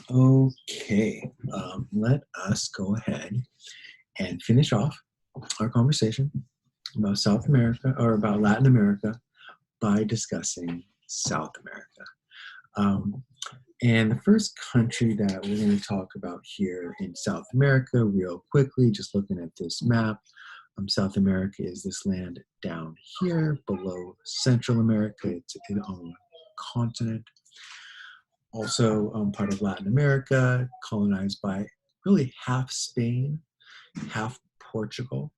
Okay, let us go ahead and finish off our conversation about South America or about Latin America by discussing South America. Um, and the first country that we're going to talk about here in South America, real quickly, just looking at this map, South America is this land down here below Central America. It's its own continent. Also part of Latin America, colonized by really half Spain, half Portugal.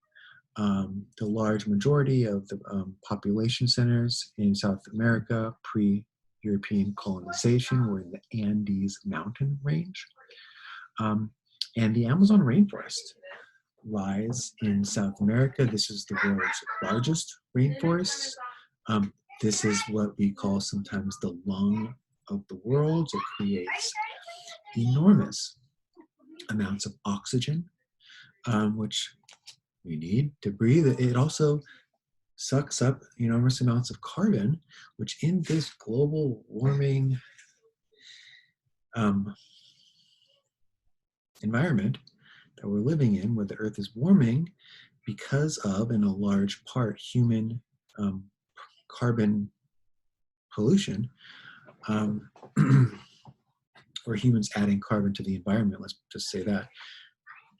The large majority of the population centers in South America pre-European colonization were in the Andes mountain range. And the Amazon rainforest lies in South America. This is the world's largest rainforest. This is what we call sometimes the lung of the world. It creates enormous amounts of oxygen, which we need to breathe. It also sucks up enormous amounts of carbon, which in this global warming environment that we're living in, where the earth is warming because of, in a large part, human carbon pollution, or humans adding carbon to the environment, let's just say that,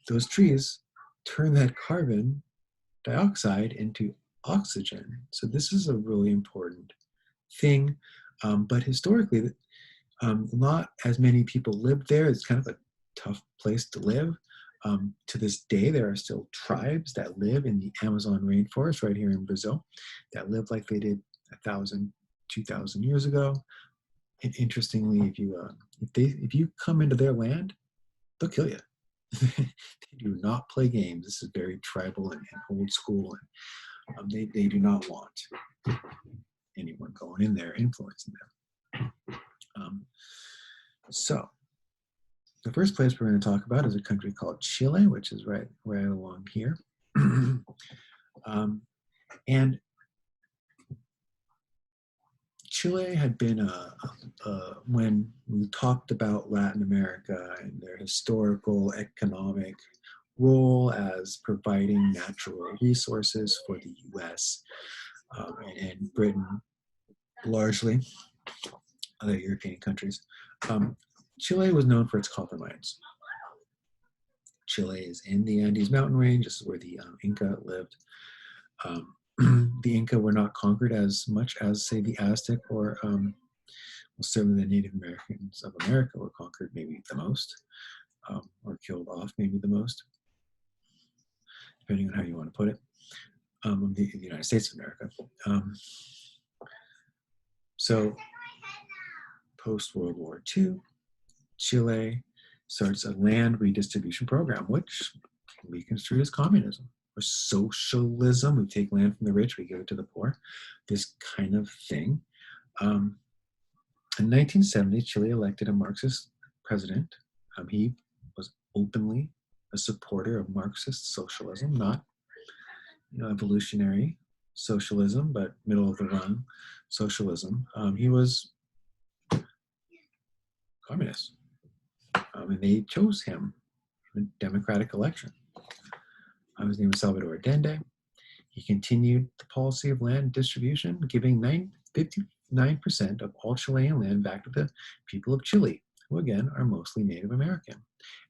those trees turn that carbon dioxide into oxygen. So this is a really important thing. But historically, not as many people lived there. It's kind of a tough place to live. To this day, there are still tribes that live in the Amazon rainforest right here in Brazil that live like they did 1,000, 2,000 years ago. And interestingly, if you come into their land, they'll kill you. They do not play games. This is very tribal and old school, and they do not want anyone going in there influencing them. So the first place we're going to talk about is a country called Chile, which is right along here. And Chile had been when we talked about Latin America and their historical, economic role as providing natural resources for the US and Britain, largely, other European countries. Chile was known for its copper mines. Chile is in the Andes mountain range. This is where the Inca lived. The Inca were not conquered as much as, say, the Aztec or certainly the Native Americans of America were conquered maybe the most, or killed off maybe the most, depending on how you want to put it, the United States of America. So post-World War II, Chile starts a land redistribution program, which can be construed as communism or socialism. We take land from the rich, we give it to the poor, this kind of thing. In 1970, Chile elected a Marxist president. He was openly a supporter of Marxist socialism, not evolutionary socialism, but middle of the rung socialism. He was communist. And they chose him in a democratic election. His name was Salvador Allende. He continued the policy of land distribution, giving 59% of all Chilean land back to the people of Chile, who again are mostly Native American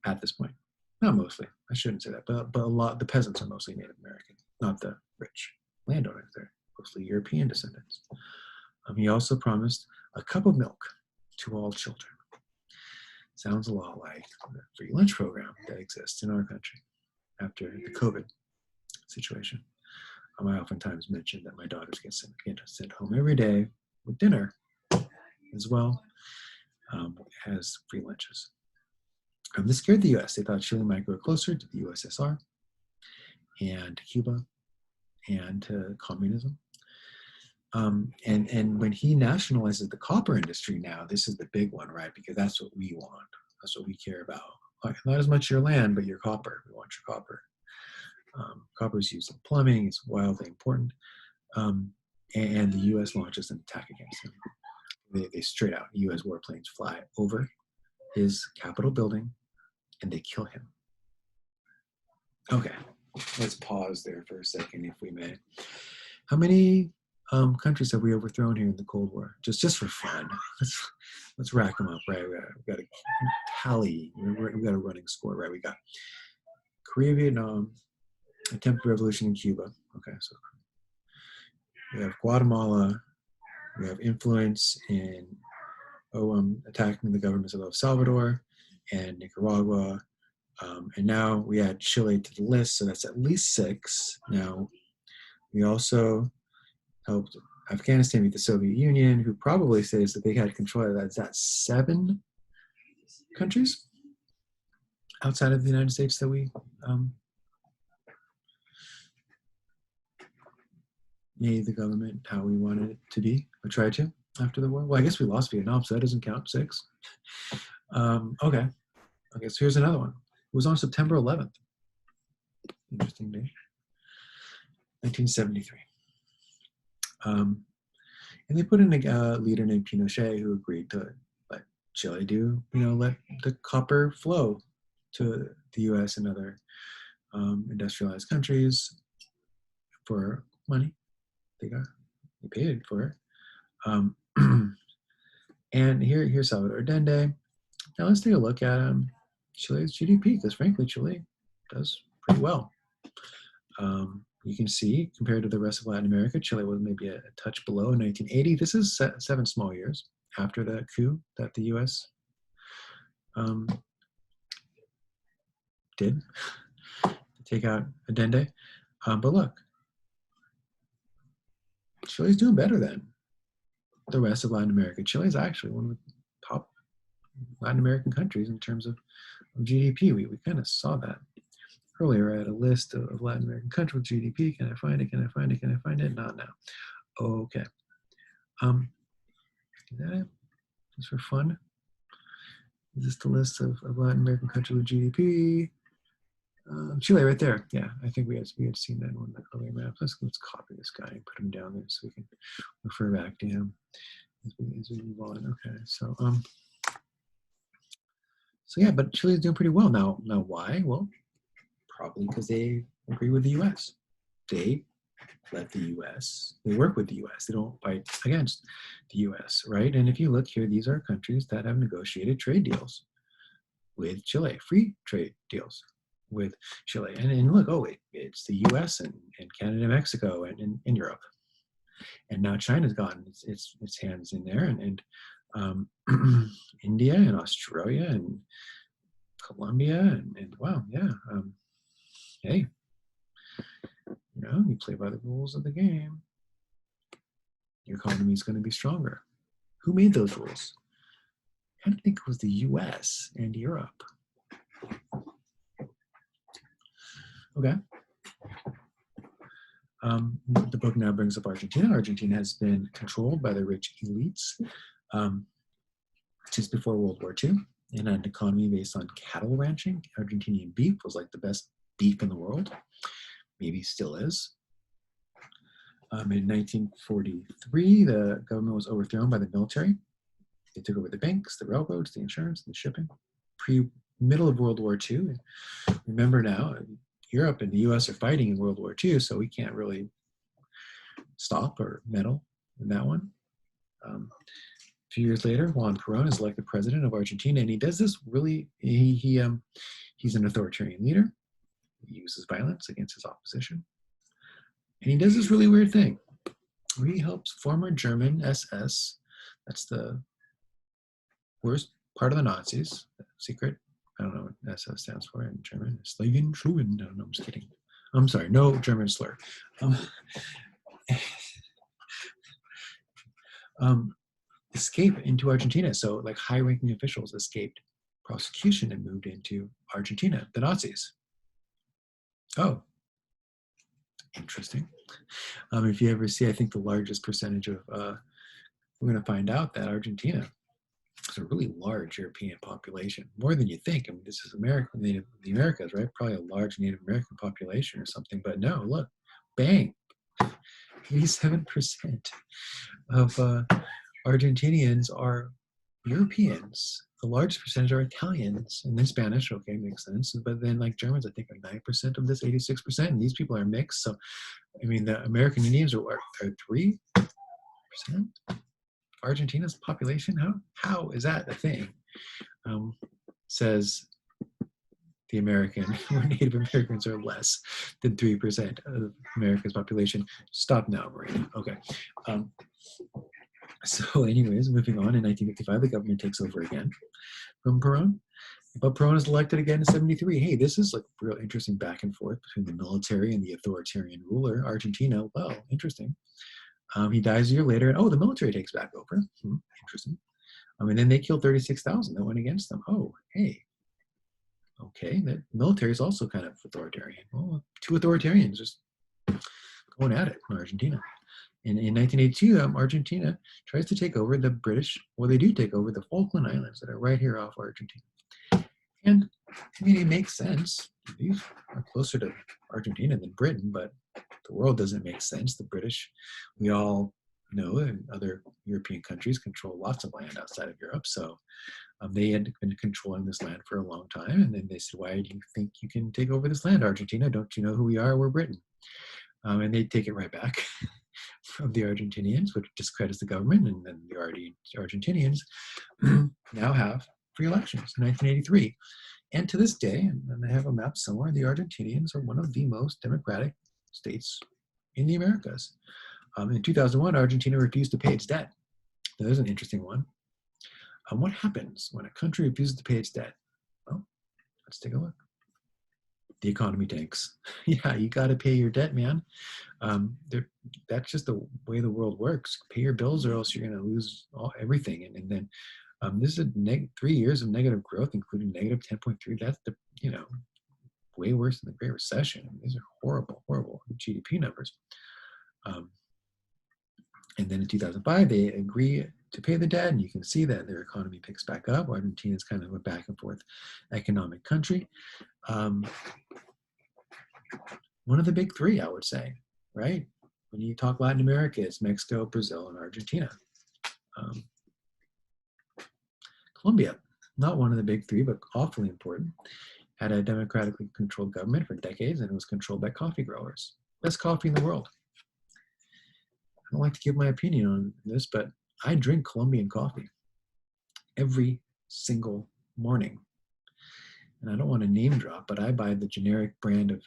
at this point. Not mostly, I shouldn't say that, but a lot, the peasants are mostly Native American, not the rich landowners. They're mostly European descendants. He also promised a cup of milk to all children. Sounds a lot like the free lunch program that exists in our country after the COVID situation. I oftentimes mention that my daughters get sent home every day with dinner as well as free lunches. This scared the US. They thought Chile might grow closer to the USSR and to Cuba and to communism. And when he nationalizes the copper industry now, this is the big one, right? Because that's what we want. That's what we care about. Not as much your land, but your copper. We want your copper. Copper is used in plumbing. It's wildly important. And the U.S. launches an attack against him. They straight out, U.S. warplanes fly over his Capitol building, and they kill him. Okay, let's pause there for a second, if we may. How many countries have we overthrown here in the Cold War? Just for fun. Let's rack them up, right? We've got a tally. We've got a running score, right? We got Korea, Vietnam, attempted revolution in Cuba. Okay, so we have Guatemala. We have influence in attacking the governments of El Salvador and Nicaragua. And now we add Chile to the list, so that's at least 6. Now, we also helped Afghanistan beat the Soviet Union, who probably says that they had control of that. Is that 7 countries outside of the United States that we made the government how we wanted it to be, or tried to after the war? Well, I guess we lost Vietnam, so that doesn't count. 6. Okay, so here's another one. It was on September 11th. Interesting day. 1973. And they put in a leader named Pinochet who agreed to let Chile let the copper flow to the U.S. and other industrialized countries for money. They paid for it. And here's Salvador Allende. Now let's take a look at Chile's GDP, because frankly, Chile does pretty well. You can see, compared to the rest of Latin America, Chile was maybe a touch below in 1980. This is 7 small years after the coup that the U.S. Did to take out Allende. But look, Chile's doing better than the rest of Latin America. Chile is actually one of the top Latin American countries in terms of GDP. We kind of saw that earlier. I had a list of Latin American countries with GDP. Can I find it? Can I find it? Can I find it? Not now. Okay. Is that it? Just for fun? Is this the list of Latin American countries with GDP? Chile right there. Yeah, I think we had seen that on the earlier map. Let's copy this guy and put him down there so we can refer back to him as we move on. Okay, so yeah, but Chile's doing pretty well now. Now why? Well, probably because they agree with the U.S. They let the U.S. They work with the U.S. They don't fight against the U.S. Right? And if you look here, these are countries that have negotiated trade deals with Chile, free trade deals with Chile. And look, it's the US and Canada and Mexico and Europe. And now China's gotten its hands in there, and India and Australia and Colombia and wow, yeah. Hey, you play by the rules of the game, your economy is going to be stronger. Who made those rules? I don't think it was the US and Europe. Okay. The book now brings up Argentina. Argentina has been controlled by the rich elites since before World War II, and had an economy based on cattle ranching. Argentinian beef was like the best beef in the world, maybe still is. In 1943, the government was overthrown by the military. They took over the banks, the railroads, the insurance, the shipping. Middle of World War II. Remember now, Europe and the US are fighting in World War II, so we can't really stop or meddle in that one. A few years later, Juan Perón is elected president of Argentina, and he does this really, he's an authoritarian leader. He uses violence against his opposition. And he does this really weird thing where he helps former German SS, that's the worst part of the Nazis, secret. I don't know what SS stands for in German. Slagen, Schuhen. No, I'm just kidding. I'm sorry, no German slur. Escape into Argentina. So like high-ranking officials escaped prosecution and moved into Argentina, the Nazis. Oh, interesting. If you ever see, I think the largest percentage of, we're going to find out that Argentina is a really large European population, more than you think. I mean, this is the Americas, right? Probably a large Native American population or something. But no, look, bang, 87% of Argentinians are Europeans, the largest percentage are Italians, and then Spanish. Okay, makes sense. But then like Germans, I think are 9% of this 86%, and these people are mixed. So I mean, the American Indians are 3%. Argentina's population, how is that a thing? Says the American, where Native Americans are less than 3% of America's population. Stop now, Marina. Okay. So anyways, moving on, in 1955, the government takes over again from Perón. But Perón is elected again in 73. Hey, this is like real interesting back and forth between the military and the authoritarian ruler. Argentina, well, interesting. He dies a year later, and the military takes back over. Interesting. And then they killed 36,000 that went against them. Oh, hey. Okay, the military is also kind of authoritarian. Well, two authoritarians just going at it in Argentina. And in 1982, Argentina tries to take over the British, they do take over the Falkland Islands that are right here off Argentina. And I mean, it makes sense. These are closer to Argentina than Britain, but the world doesn't make sense. The British, we all know, and other European countries control lots of land outside of Europe. So they had been controlling this land for a long time. And then they said, why do you think you can take over this land, Argentina? Don't you know who we are? We're Britain. And they take it right back from the Argentinians, which discredits the government. And then the Argentinians now have free elections in 1983. And to this day, and I have a map somewhere, the Argentinians are one of the most democratic states in the Americas. In 2001, Argentina refused to pay its debt. Now, there's an interesting one. What happens when a country refuses to pay its debt? Well, let's take a look. The economy tanks. Yeah, you got to pay your debt, man. That's just the way the world works. Pay your bills or else you're going to lose everything. And then this is 3 years of negative growth, including negative 10.3. That's way worse than the Great Recession. I mean, these are horrible, horrible GDP numbers. And then in 2005, they agree to pay the debt, and you can see that their economy picks back up. Argentina is kind of a back and forth economic country. One of the big three, I would say, right? When you talk Latin America, it's Mexico, Brazil, and Argentina. Colombia, not one of the big three, but awfully important, had a democratically controlled government for decades, and it was controlled by coffee growers. Best coffee in the world. I don't like to give my opinion on this, but I drink Colombian coffee every single morning. And I don't want to name drop, but I buy the generic brand of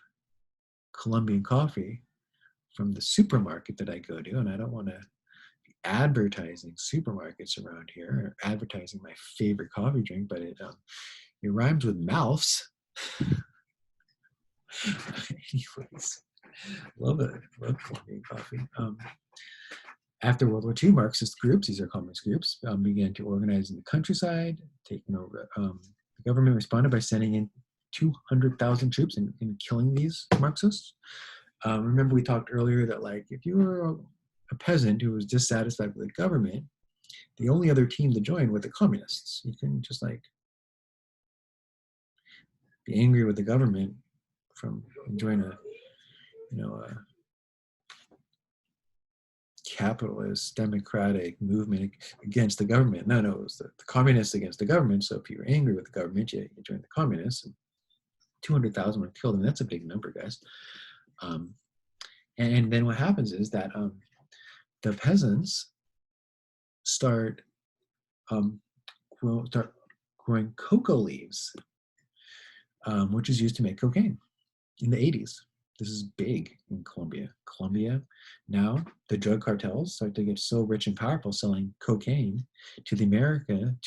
Colombian coffee from the supermarket that I go to, and I don't want to be advertising supermarkets around here or advertising my favorite coffee drink, but it rhymes with mouths. Anyways, love it. Love Colombian coffee. After World War II, Marxist groups, these are communist groups, began to organize in the countryside, taking over. The government responded by sending in 200,000 troops and killing these Marxists. Remember we talked earlier that like if you were a peasant who was dissatisfied with the government, the only other team to join were the communists. You couldn't just like be angry with the government from joining a capitalist democratic movement against the government. No, it was the communists against the government. So if you were angry with the government, you joined the communists. And 200,000 were killed, and that's a big number, guys. And then what happens is that the peasants start growing cocoa leaves, which is used to make cocaine in the 80s. This is big in Colombia. Now the drug cartels start to get so rich and powerful selling cocaine to the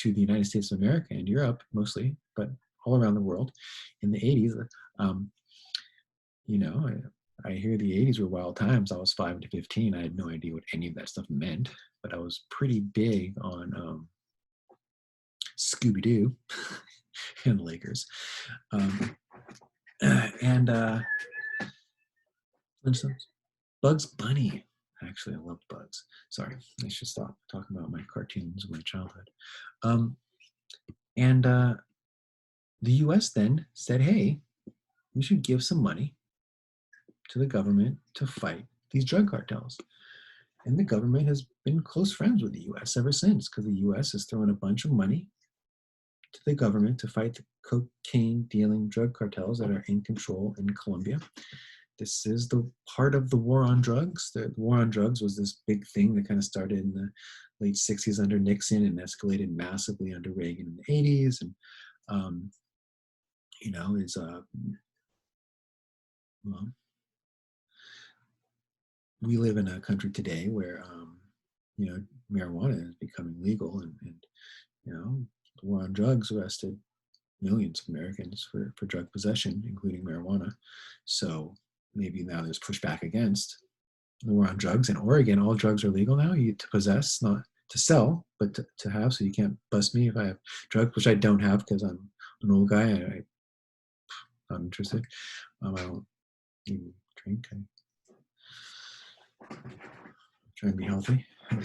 United States of America and Europe mostly, but all around the world. In the 80s, I hear the 80s were wild times. I was 5 to 15. I had no idea what any of that stuff meant, but I was pretty big on Scooby-Doo and Lakers. Bugs Bunny. Actually, I loved Bugs. Sorry, I should stop talking about my cartoons of my childhood. The US then said, hey, we should give some money to the government to fight these drug cartels. And the government has been close friends with the US ever since, because the US has thrown a bunch of money to the government to fight the cocaine dealing drug cartels that are in control in Colombia. This is the part of the war on drugs. The war on drugs was this big thing that kind of started in the late 60s under Nixon and escalated massively under Reagan in the 80s. And, is, well, we live in a country today where, marijuana is becoming legal and the war on drugs arrested millions of Americans for drug possession, including marijuana. So maybe now there's pushback against the war on drugs. In Oregon, all drugs are legal now. You to possess, not to sell, but to have. So you can't bust me if I have drugs, which I don't have because I'm an old guy. I'm not interested. I don't even drink. I try and be healthy. I'm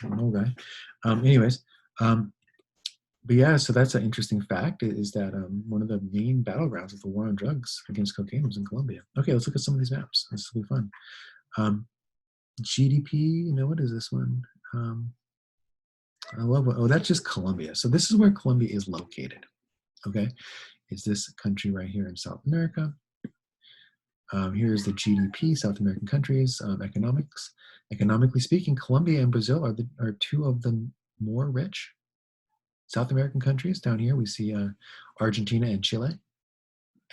an old guy. Anyways, but yeah, so that's an interesting fact is that one of the main battlegrounds of the war on drugs against cocaine was in Colombia. Okay, let's look at some of these maps. This will be fun. GDP, what is this one? I love it. Oh, that's just Colombia. So this is where Colombia is located. Okay, it's this country right here in South America. Here's the GDP, South American countries, economics. Economically speaking, Colombia and Brazil are two of the more rich South American countries. Down here, we see Argentina and Chile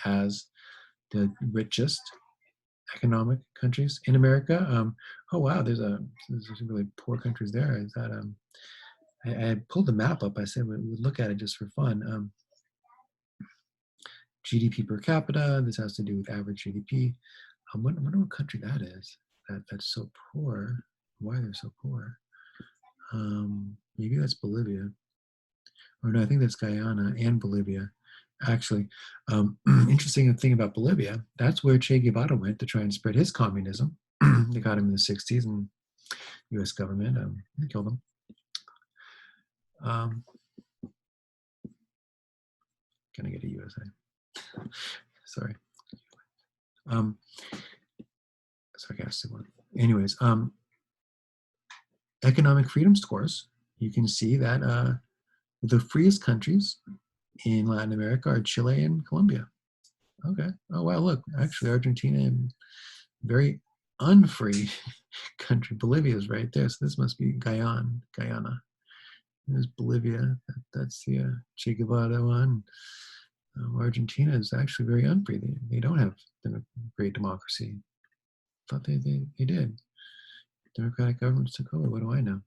as the richest economic countries in America. Oh wow, there's some really poor countries there. Is that I pulled the map up. I said we'd look at it just for fun. GDP per capita. This has to do with average GDP. I wonder what country that is. That's so poor. Why they're so poor? Maybe that's Bolivia. Or no, I think that's Guyana and Bolivia. Actually, interesting thing about Bolivia, that's where Che Guevara went to try and spread his communism. They got him in the 60s, and U.S. government killed him. Can I get a USA? Sorry. Sarcastic one. Anyways, economic freedom scores, you can see that the freest countries in Latin America are Chile and Colombia. Okay. Oh, wow, look, actually Argentina and very unfree country. Bolivia is right there, so this must be Guyana. There's Bolivia. That's the Che Guevara one. Argentina is actually very unfree. They don't have great democracy. Thought they did. Democratic governments took over. What do I know?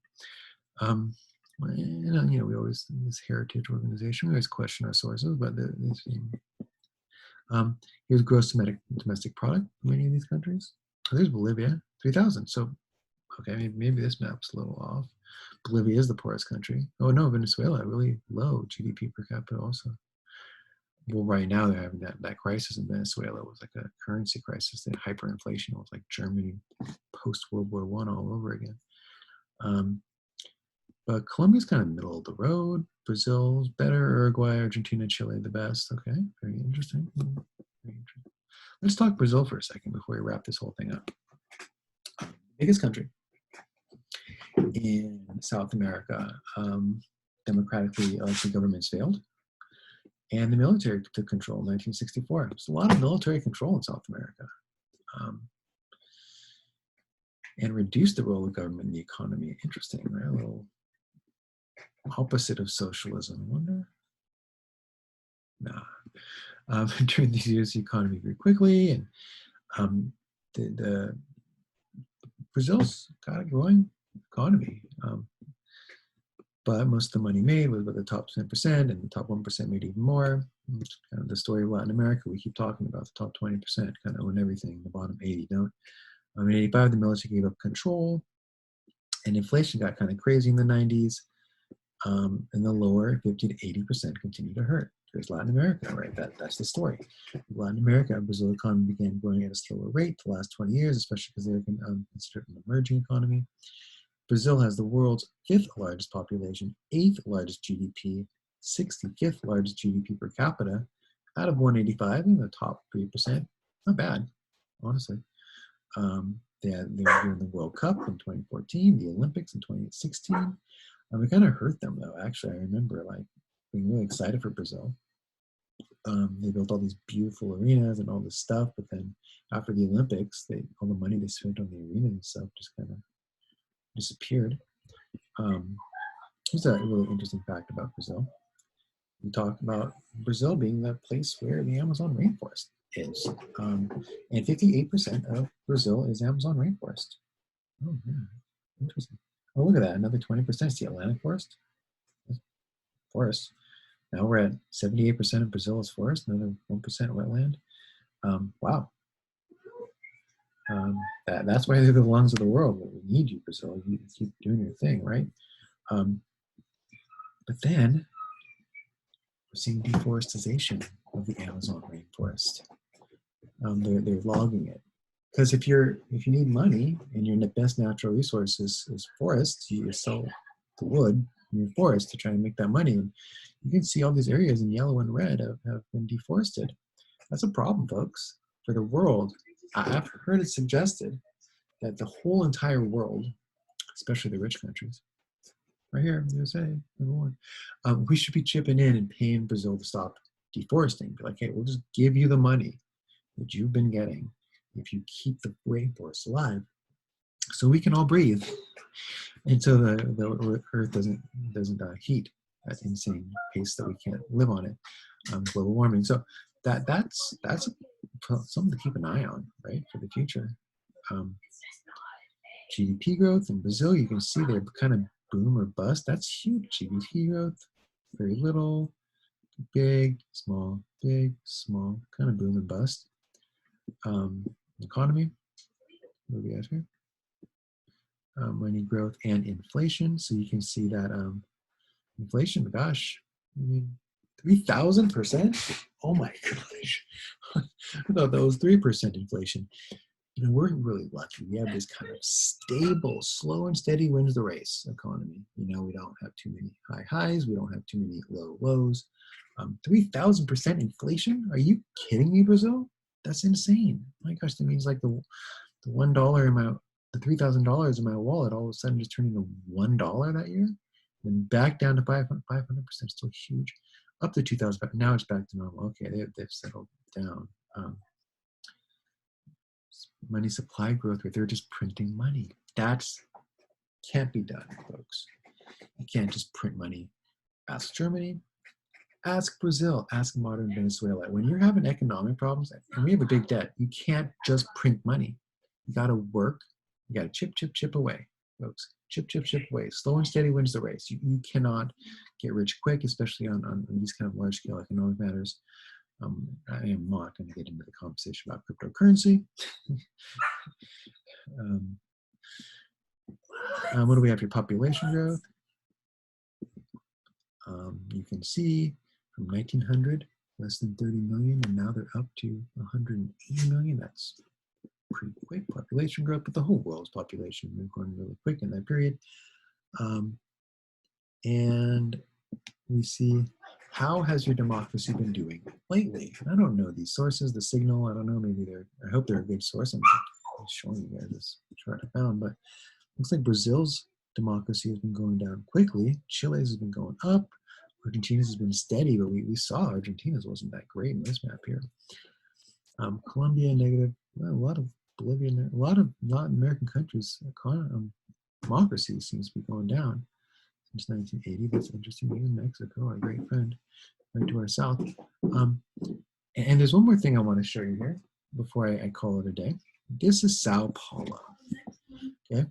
We always, in this heritage organization, we always question our sources, but here's gross domestic product in many of these countries. Oh, there's Bolivia, 3,000. So, okay, maybe this map's a little off. Bolivia is the poorest country. Oh no, Venezuela, really low GDP per capita also. Well, right now they're having that crisis in Venezuela. It was like a currency crisis. The hyperinflation. It was like Germany post World War I all over again. But Colombia's kind of middle of the road. Brazil's better. Uruguay, Argentina, Chile, the best. Okay, very interesting. Let's talk Brazil for a second before we wrap this whole thing up. Biggest country in South America. Democratically elected governments failed. And the military took control in 1964. There's a lot of military control in South America. And reduced the role of government in the economy. Interesting, right? A little opposite of socialism, I wonder. Nah. During these years, the economy grew quickly, and the Brazil's got a growing economy. But most of the money made was with the top 10%, and the top 1% made even more. It's kind of the story of Latin America. We keep talking about the top 20% kind of own everything, the bottom 80 don't. In 85, the military gave up control, and inflation got kind of crazy in the 90s. And the lower 50 to 80% continue to hurt. Here's Latin America, right? That's the story. Latin America, Brazil economy began growing at a slower rate the last 20 years, especially because they're considered an emerging economy. Brazil has the world's 5th largest population, 8th largest GDP, 65th largest GDP per capita, out of 185 in the top 3%. Not bad, honestly. they were doing the World Cup in 2014, the Olympics in 2016. And we kind of hurt them though. Actually, I remember like being really excited for Brazil. They built all these beautiful arenas and all this stuff, but then after the Olympics, all the money they spent on the arenas and stuff just kind of disappeared. Here's a really interesting fact about Brazil. We talk about Brazil being the place where the Amazon rainforest is. And 58% of Brazil is Amazon rainforest. Oh, yeah. Interesting. Oh, look at that. Another 20% is the Atlantic forest. Forest. Now we're at 78% of Brazil is forest, another 1% wetland. Wow. That's why they're the lungs of the world. We need you, Brazil. You keep doing your thing, right? But then we're seeing deforestation of the Amazon rainforest. They're logging it. Because if you need money and your best natural resource is forest, you sell the wood in your forest to try and make that money. And you can see all these areas in yellow and red have been deforested. That's a problem, folks. For the world, I've heard it suggested that the whole entire world, especially the rich countries, right here in the USA, number one, we should be chipping in and paying Brazil to stop deforesting. Be like, hey, we'll just give you the money that you've been getting if you keep the rainforest alive so we can all breathe. And so the earth doesn't heat at insane pace that we can't live on it. Global warming. So that's something to keep an eye on, right, for the future. GDP growth in Brazil, you can see they're kind of boom or bust. That's huge GDP growth. Very little, big, small, kind of boom and bust. Economy, what do we have here? Money growth and inflation. So you can see that inflation, gosh, I mean, 3,000%? Oh my gosh. I thought that was 3% inflation. You know, we're really lucky. We have this kind of stable, slow and steady wins the race economy. You know, we don't have too many high highs. We don't have too many low lows. 3,000% inflation? Are you kidding me, Brazil? That's insane. My gosh, that means like the $1 amount, the $3,000 in my wallet all of a sudden just turned into $1 that year. And back down to 500%, still huge. Up to 2,000, but now it's back to normal. Okay, they've settled down. Money supply growth rate, they're just printing money. That's can't be done, folks. You can't just print money. Ask Germany, ask Brazil, ask modern Venezuela. When you're having economic problems, and we have a big debt, you can't just print money. You got to work. You got to chip away, folks. Chip away. Slow and steady wins the race. You cannot get rich quick, especially on these kind of large-scale economic matters. I am not going to get into the conversation about cryptocurrency. What do we have here? Population growth. You can see from 1900, less than 30 million, and now they're up to 180 million. That's pretty quick population growth, but the whole world's population moved going really quick in that period. And we see, how has your democracy been doing lately? I don't know these sources, the Signal, I don't know, I hope they're a good source. I'm showing you guys this chart I found, but looks like Brazil's democracy has been going down quickly. Chile's has been going up. Argentina's has been steady, but we saw Argentina's wasn't that great in this map here. Colombia, negative. Well, a lot of Bolivia, a lot of Latin American countries, democracy seems to be going down since 1980. That's interesting. Even Mexico, our great friend, right to our south. And there's one more thing I want to show you here before I call it a day. This is Sao Paulo. Okay,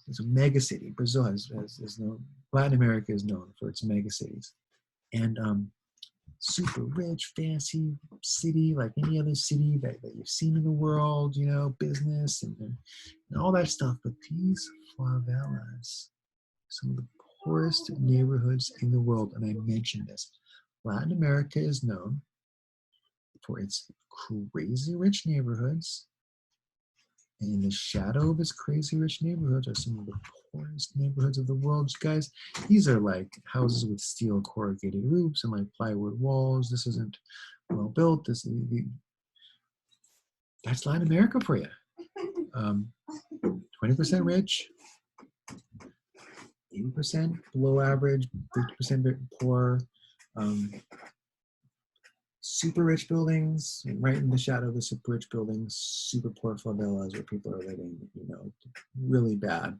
it's a mega city. Brazil is known. Latin America is known for its mega cities, and super rich, fancy city like any other city that you've seen in the world. You know, business and all that stuff. But these favelas, some of the poorest neighborhoods in the world, and I mentioned this. Latin America is known for its crazy rich neighborhoods. And in the shadow of its crazy rich neighborhoods are some of the poorest neighborhoods of the world. Guys, these are like houses with steel corrugated roofs and like plywood walls. This isn't well built. That's Latin America for you. 20% rich, 80% below average, 50% poor. Super rich buildings, right in the shadow of the super rich buildings, super poor favelas where people are living, really bad,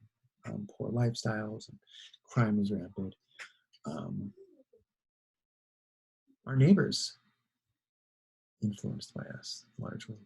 poor lifestyles, and crime is rampant. Our neighbors influenced by us largely.